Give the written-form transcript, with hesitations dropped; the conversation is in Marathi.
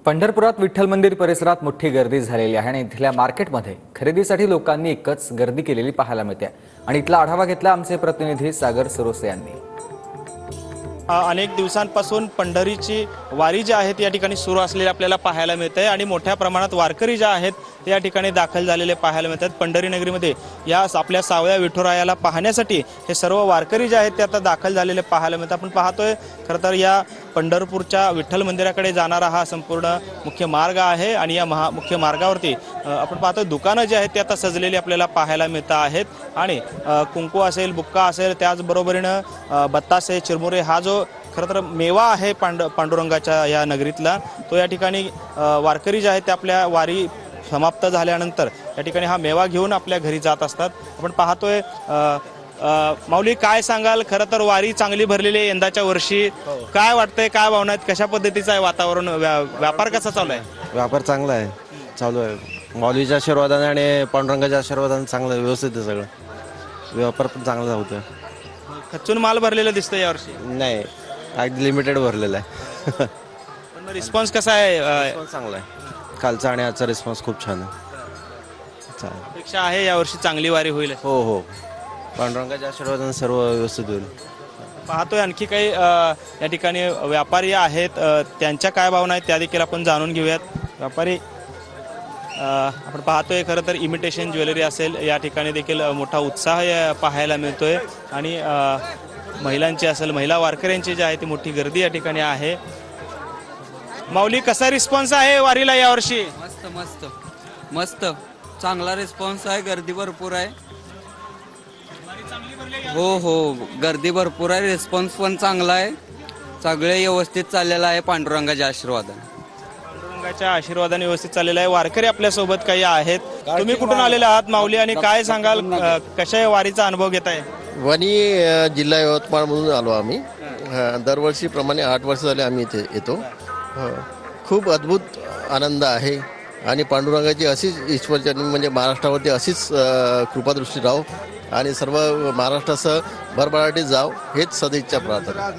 पंढरपुरात विठ्ठल मंदिर परिसरात मोठी गर्दी झालेली आहे आणि इथल्या मार्केटमध्ये खरेदीसाठी लोकांनी एकच गर्दी केलेली पाहायला मिळते आणि इथला आढावा घेतला आमचे प्रतिनिधी सागर सरोसे यांनी। अनेक दिवसांपासून पंढरीची वारी जी आहे ती या ठिकाणी सुरू असलेली आपल्याला पाहायला मिळते आणि मोठ्या प्रमाणात वारकरी जे आहेत ते या ठिकाणी दाखल झालेले पाहायला मिळतात। पंढरी नगरीमध्ये या आपल्या सावळ्या विठुरायाला पाहण्यासाठी हे सर्व वारकरी जे आहेत ते आता दाखल झालेले पाहायला मिळतात। आपण पाहतोय खरं तर या पंढरपूरच्या विठ्ठल मंदिराकडे जाणारा हा संपूर्ण मुख्य मार्ग आहे आणि या मुख्य मार्गावरती आपण पाहतोय दुकानं जे आहेत ते आता सजलेली आपल्याला पाहायला मिळत आहेत आणि कुंकू असेल, बुक्का असेल, त्याचबरोबरीनं बत्तासे, चिरमुरे हा जो खरं तर मेवा आहे पांडुरंगाच्या या नगरीतला तो या ठिकाणी वारकरी जे आहेत ते आपल्या वारी समाप्त झाल्यानंतर या ठिकाणी हा मेवा घेऊन आपल्या घरी जात असतात। आपण पाहतोय माऊली काय सांगाल, खरं तर वारी चांगली भरलेली आहे यंदाच्या वर्षी, काय वाटतंय, काय भावना आहेत, कशा पद्धतीचं आहे वातावरण, व्यापार कसा चालू आहे? व्यापार चांगला आहे, चालू आहे। माऊलीच्या आशीर्वादाने आणि पांडुरंगाच्या आशीर्वादाने चांगलं व्यवस्थित आहे सगळं, व्यापार पण चांगला होतोय। खचून माल भरलेला दिसतोय यावर्षी? नाही, अगदी लिमिटेड भरलेला आहे। पण रिस्पॉन्स कसा आहे? चांगला आहे, कालचा आणि आजचा रिस्पॉन्स खूप छान आहे। अपेक्षा आहे यावर्षी चांगली वारी होईल? हो हो, पांडुरंगाच्या आशीर्वादाने सर्व व्यवस्थित होईल। पाहतोय आणखी काही या ठिकाणी व्यापारी आहेत, त्यांच्या काय भावना आहेत त्या देखील आपण जाणून घेऊयात। व्यापारी आपण पाहतोय खरं तर इमिटेशन ज्वेलरी असेल या ठिकाणी देखील मोठा उत्साह पाहायला मिळतोय आणि महिलांची असेल, महिला वारकऱ्यांची जी आहे ती मोठी गर्दी या ठिकाणी आहे। माऊली कसा रिस्पॉन्स आहे वारीला यावर्षी? मस्त मस्त मस्त, चांगला रिस्पॉन्स आहे, गर्दी भरपूर आहे। हो हो, गर्दी भरपूर आहे, रिस्पॉन्स पण चांगला आहे, सगळे व्यवस्थित चाललेलं आहे पांडुरंगाच्या आशीर्वादाने। पांडुरंगाच्या आशीर्वादाने व्यवस्थित चाललेलं आहे। वारकरी आपल्या सोबत काही आहेत, तुम्ही कुठून आलेले आहात माऊली आणि काय सांगाल, कशा वारीचा अनुभव घेताय? वणी जिल्हा यवतमाळमधून आलो आम्ही, दरवर्षीप्रमाणे 8 वर्ष झाले आम्ही इथे येतो। खूप अद्भुत आनंद आहे आणि पांडुरंगाची अशीच ईश्वरचरणी म्हणजे महाराष्ट्रावरती अशीच कृपादृष्टी राहो आणि सर्व महाराष्ट्रासह भरभराटीत जाव हेच सदिच्छा प्रार्थना।